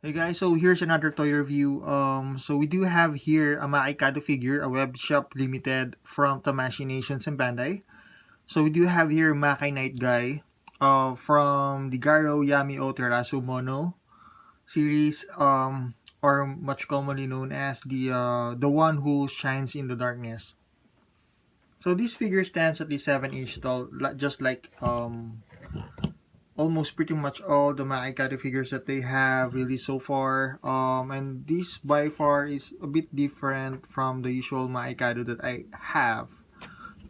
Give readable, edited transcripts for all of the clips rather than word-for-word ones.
Hey guys, so here's another toy review. So we do have here a Makai Kado figure, a web shop limited from Tamashii Nations and Bandai. So we do have here Makai Knight Gai, from the Garo Yami o Terasu Mono series, or much commonly known as the one who shines in the darkness. So this figure stands at least 7 inch tall, just like almost pretty much all the Makai Kado figures that they have released so far. And this by far is a bit different from the usual Makai Kado that I have,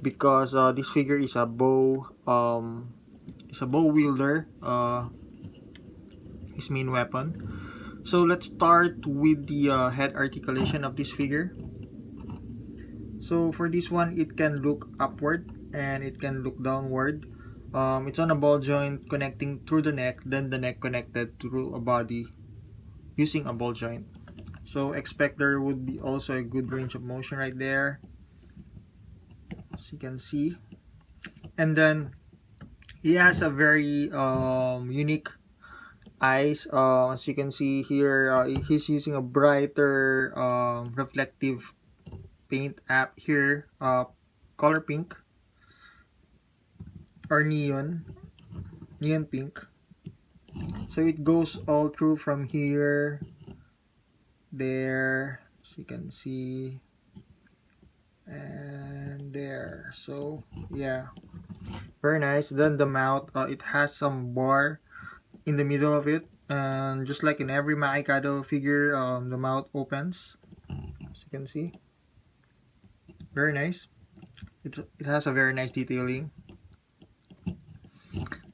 because this figure is a bow. It's a bow wielder. His main weapon. So let's start with the head articulation of this figure. So for this one, it can look upward and it can look downward. It's on a ball joint connecting through the neck, then the neck connected through a body using a ball joint. So expect there would be also a good range of motion right there, as you can see. And then he has a very unique eyes. As you can see here, he's using a brighter reflective paint app here, color pink or neon pink. So it goes all through from here, there, as you can see, and there. So yeah, very nice. Then the mouth, it has some bar in the middle of it, and just like in every Makai Kado figure, the mouth opens, as you can see. Very nice. It has a very nice detailing.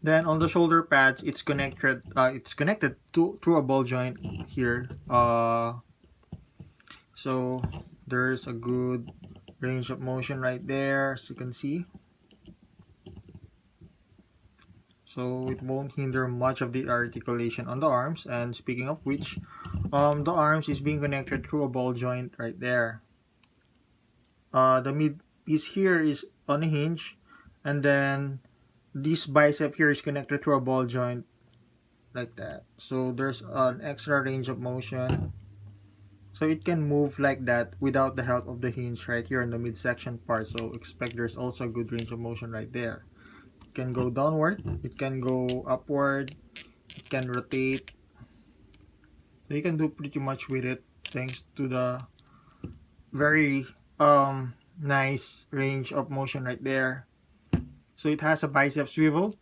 Then on the shoulder pads, it's connected to through a ball joint here. So there's a good range of motion right there, as you can see. So it won't hinder much of the articulation on the arms. And speaking of which, the arms is being connected through a ball joint right there. The mid piece here is on a hinge, and then this bicep here is connected through a ball joint like that. So there's an extra range of motion, so it can move like that without the help of the hinge right here in the midsection part. So expect there's also a good range of motion right there. It can go downward, it can go upward, it can rotate. So you can do pretty much with it, thanks to the very nice range of motion right there. So it has a bicep swivel.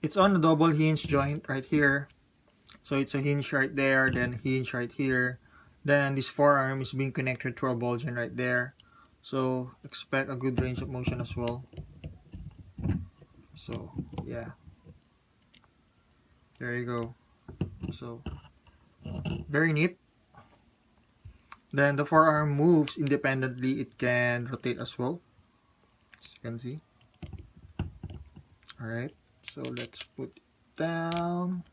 It's on a double hinge joint right here. So it's a hinge right there, then hinge right here. Then this forearm is being connected to a ball joint right there. So expect a good range of motion as well. So yeah, there you go. So very neat. Then the forearm moves independently. It can rotate as well, as you can see. Alright, so let's put it down.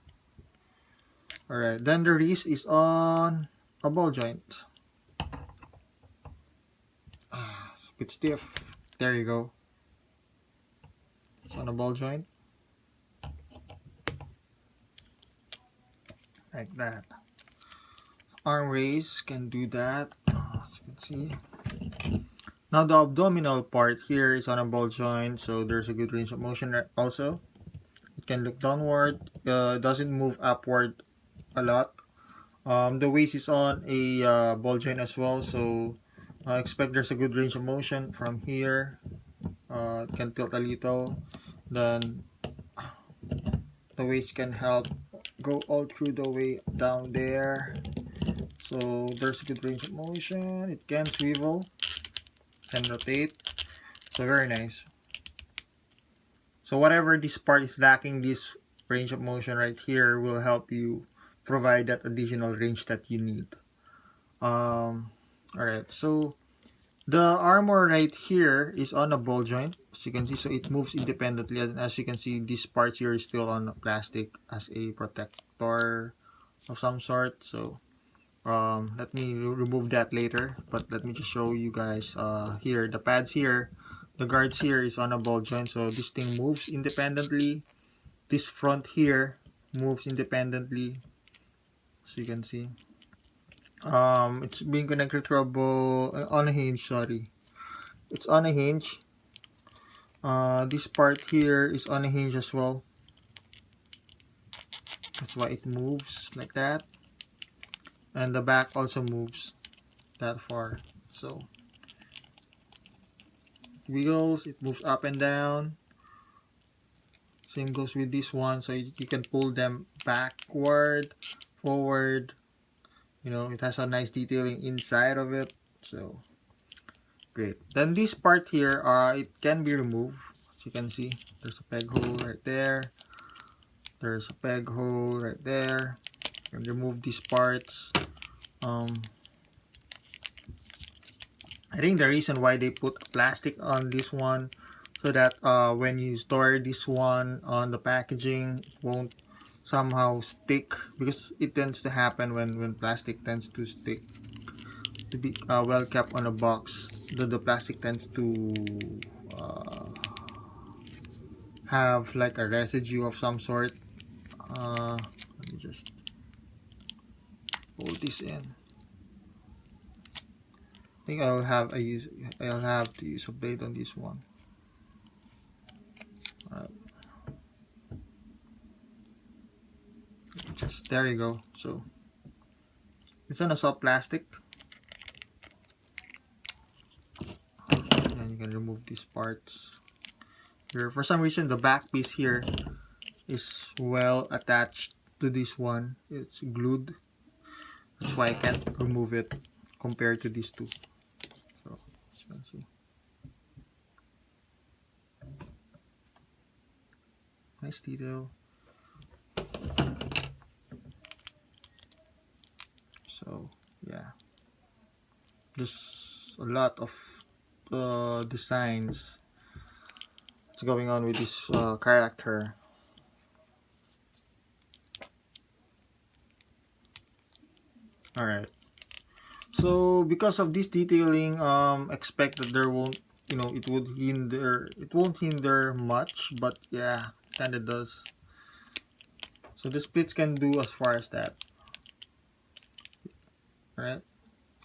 Alright, then the wrist is on a ball joint. It's a bit stiff. There you go. It's on a ball joint. Like that. Arm raise can do that, as you can see. Now the abdominal part here is on a ball joint, so there's a good range of motion also. It can look downward, doesn't move upward a lot. The waist is on a ball joint as well, so expect there's a good range of motion from here. It can tilt a little, then the waist can help go all through the way down there. So there's a good range of motion. It can swivel, can rotate, so very nice. So whatever this part is lacking, this range of motion right here will help you provide that additional range that you need. Alright, so the armor right here is on a ball joint, as you can see, so it moves independently. And as you can see, this part here is still on plastic as a protector of some sort. So let me remove that later, but let me just show you guys here the pads here, the guards here is on a ball joint, so this thing moves independently. This front here moves independently. So you can see. It's being connected to a ball on a hinge. Sorry, it's on a hinge. This part here is on a hinge as well. That's why it moves like that, and the back also moves that far. So it wiggles, it moves up and down. Same goes with this one, so you can pull them backward, forward. You know, it has a nice detailing inside of it, so great. Then this part here, it can be removed. As you can see, there's a peg hole right there. There's a peg hole right there. You can remove these parts. I think the reason why they put plastic on this one, so that when you store this one on the packaging, it won't somehow stick, because it tends to happen when plastic tends to stick. To be well kept on a box, the plastic tends to have like a residue of some sort. Let me just pull this in. I think I'll have to use a blade on this one. Just there you go. So it's on a soft plastic, and you can remove these parts here. For some reason, the back piece here is well attached to this one. It's glued. That's why I can't remove it compared to these two. So as you can see, nice detail. So yeah, there's a lot of designs that's going on with this character. Alright, so because of this detailing, expect that there won't, it won't hinder much, but yeah, kinda does. So the splits can do as far as that. Alright,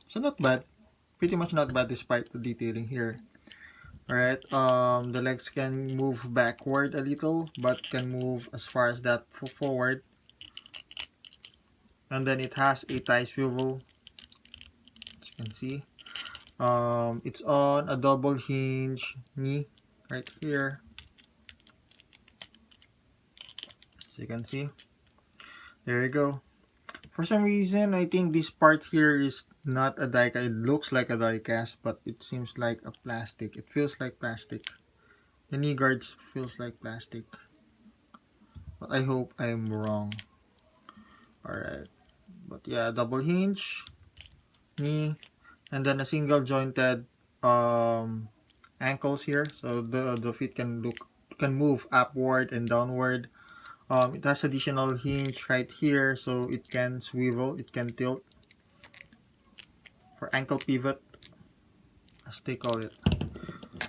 so not bad, pretty much not bad despite the detailing here. Alright, the legs can move backward a little, but can move as far as that forward. And then it has a tie swivel, as you can see. It's on a double hinge knee right here, as you can see. There you go. For some reason, I think this part here is not a die cast. It looks like a die cast, but it seems like a plastic. It feels like plastic. The knee guards feels like plastic, but I hope I'm wrong. Alright, but yeah, double hinge knee, and then a single jointed ankles here, so the feet can move upward and downward. It has additional hinge right here, so it can swivel, it can tilt for ankle pivot, as they call it.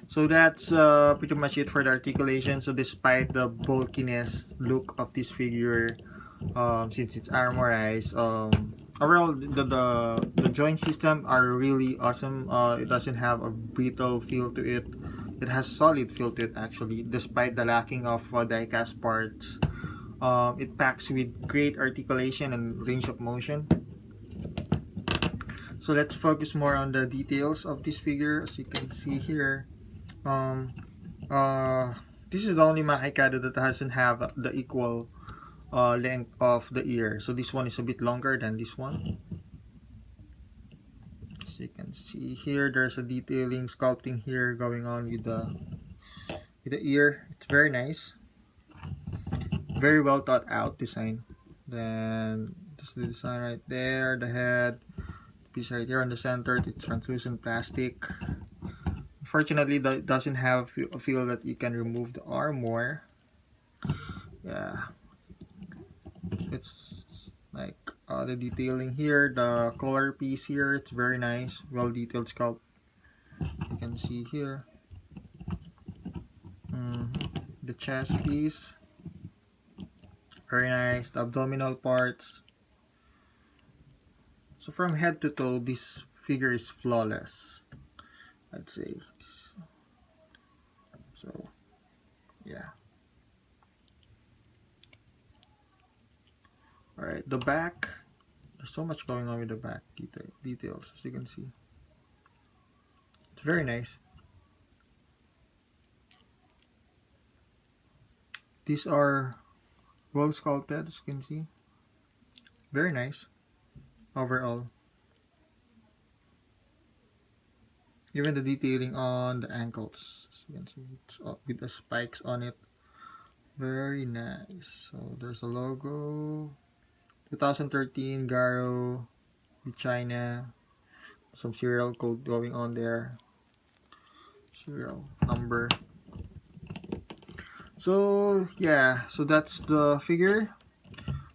So that's pretty much it for the articulation. So despite the bulkiness look of this figure, since it's armorized, overall the joint system are really awesome. It doesn't have a brittle feel to it. It has a solid feel to it actually, despite the lacking of die-cast parts. It packs with great articulation and range of motion. So let's focus more on the details of this figure. As you can see here, this is the only Makai Kado that doesn't have the equal length of the ear. So this one is a bit longer than this one. As you can see here, there's a detailing sculpting here going on with the ear. It's very nice, very well thought out design. Then this is the design right there, the head piece right here on the center. It's translucent plastic. Unfortunately, that doesn't have a feel that you can remove the armoire. Yeah, it's like the detailing here, the collar piece here, it's very nice, well detailed sculpt. You can see here the chest piece, very nice. The abdominal parts, So from head to toe, this figure is flawless, I'd say. So yeah. Alright, the back. There's so much going on with the back details, as you can see. It's very nice. These are well sculpted, as you can see. Very nice overall. Even the detailing on the ankles, as you can see, it's with the spikes on it. Very nice. So there's a logo. 2013 Garo with China. Some serial code going on there. Serial number. So yeah, so that's the figure.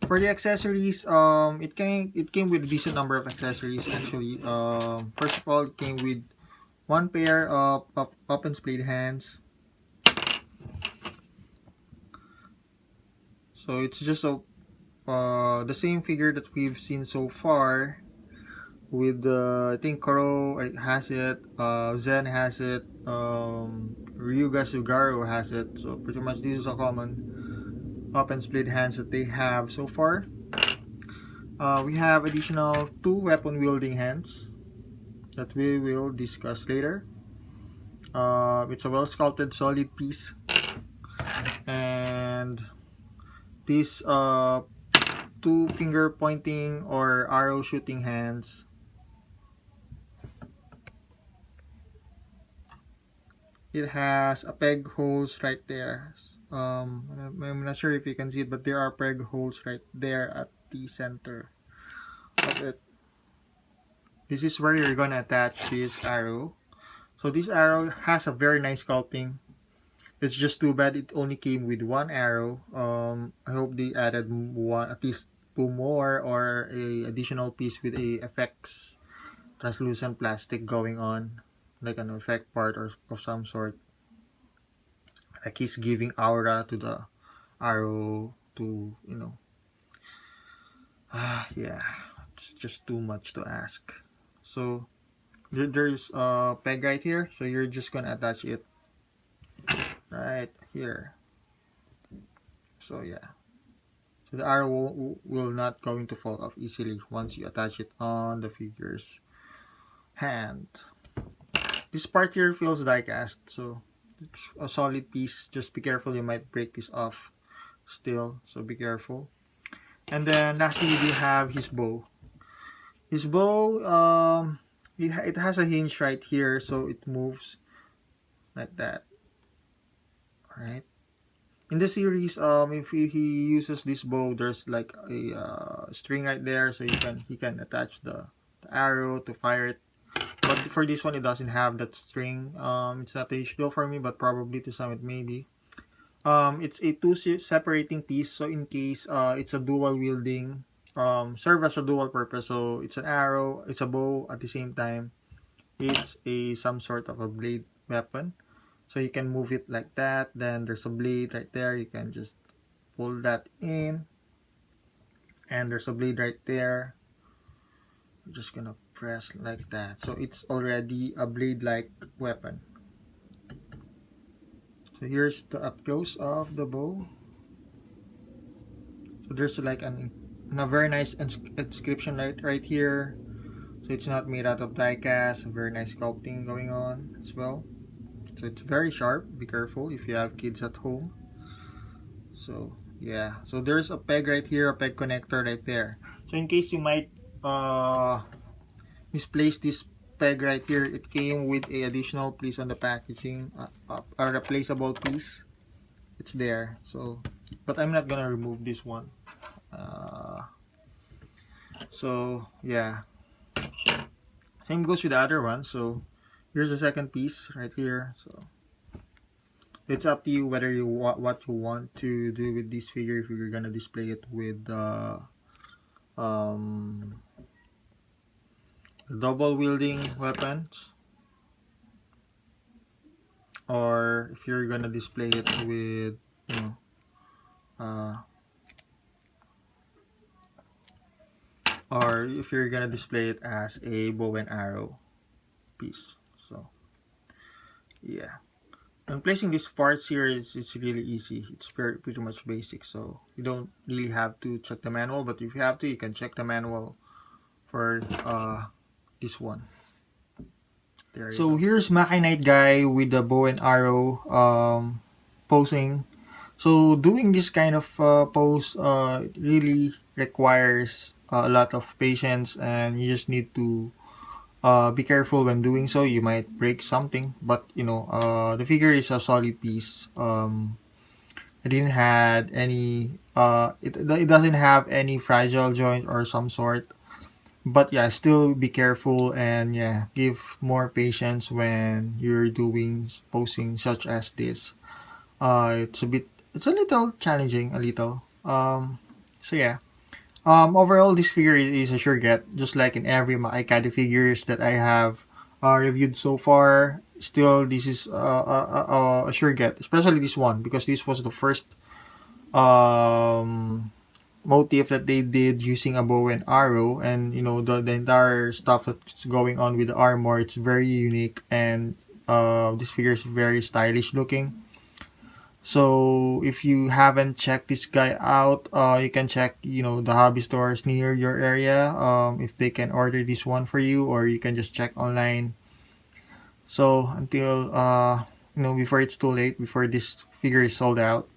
For the accessories, it came with a decent number of accessories actually. First of all, it came with one pair of open splayed hands. So it's just the same figure that we've seen so far. With I think Koro has it, Zen has it, Ryuga Sugaro has it. So pretty much this is a common open split hands that they have so far. We have additional 2 weapon wielding hands that we will discuss later. It's a well sculpted solid piece, and these 2 finger pointing or arrow shooting hands. It has a peg holes right there. I'm not sure if you can see it, but there are peg holes right there at the center of it. This is where you're gonna attach this arrow. So this arrow has a very nice sculpting. It's just too bad it only came with 1 arrow. I hope they added at least 2 more, or a additional piece with a effects translucent plastic going on, like an effect part or of some sort. Like he's giving aura to the arrow to, yeah, it's just too much to ask. So there's a peg right here, so you're just gonna attach it right here. So yeah, so the arrow will not going to fall off easily once you attach it on the figure's hand. This part here feels die cast, so it's a solid piece. Just be careful, you might break this off still, so be careful. And then lastly, we have his bow. His bow, it has a hinge right here, so it moves like that. Alright. In the series, if he uses this bow, there's like a string right there, so he can attach the arrow to fire it. But for this one, it doesn't have that string. It's not a huge deal for me, but probably to some it may be. It's a 2 separating piece, so in case it's a dual wielding, serve as a dual purpose. So it's an arrow, it's a bow at the same time. It's some sort of a blade weapon. So you can move it like that. Then there's a blade right there. You can just pull that in. And there's a blade right there. I'm just gonna press like that. So it's already a blade-like weapon. So here's the up close of the bow. So there's like a very nice inscription right here. So it's not made out of die cast. A very nice sculpting going on as well. So it's very sharp. Be careful if you have kids at home. So yeah. So there's a peg right here, a peg connector right there. So in case you might misplace this peg right here, it came with a additional piece on the packaging, a replaceable piece. It's there. So, but I'm not gonna remove this one. So yeah. Same goes with the other one. So here's the second piece right here. So it's up to you whether you what you want to do with this figure. If you're gonna display it with double wielding weapons, or if you're gonna display it with or if you're gonna display it as a bow and arrow piece. So yeah, and placing these parts here is it's really easy. It's pretty much basic, so you don't really have to check the manual, but if you have to, you can check the manual for this one. There you so go. Here's Makai Guy with the bow and arrow posing. So doing this kind of pose really requires a lot of patience, and you just need to be careful when doing so. You might break something, but you know the figure is a solid piece. It didn't had any it doesn't have any fragile joint or some sort. But yeah, still be careful, and yeah, give more patience when you're doing posing such as this. It's a little challenging, a little. So yeah. Overall, this figure is a sure get, just like in every Makai Kado figures that I have reviewed so far. Still, this is a sure get, especially this one, because this was the first motif that they did using a bow and arrow, and you know the entire stuff that's going on with the armor. It's very unique, and this figure is very stylish looking. So if you haven't checked this guy out, you can check, you know, the hobby stores near your area, if they can order this one for you, or you can just check online. So until you know, before it's too late, before this figure is sold out.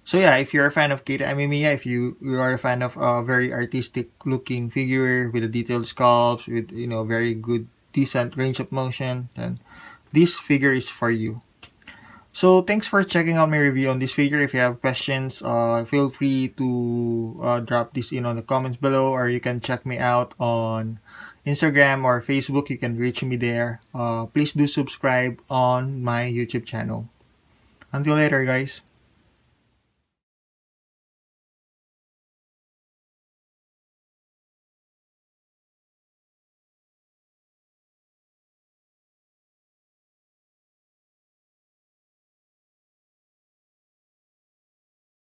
So yeah, if you're a fan of Kate Amemiya, if you are a fan of a very artistic looking figure with a detailed sculpts, with you know very good decent range of motion, then this figure is for you. So thanks for checking out my review on this figure. If you have questions, feel free to drop this in on the comments below, or you can check me out on Instagram or Facebook. You can reach me there. Please do subscribe on my YouTube channel. Until later, guys.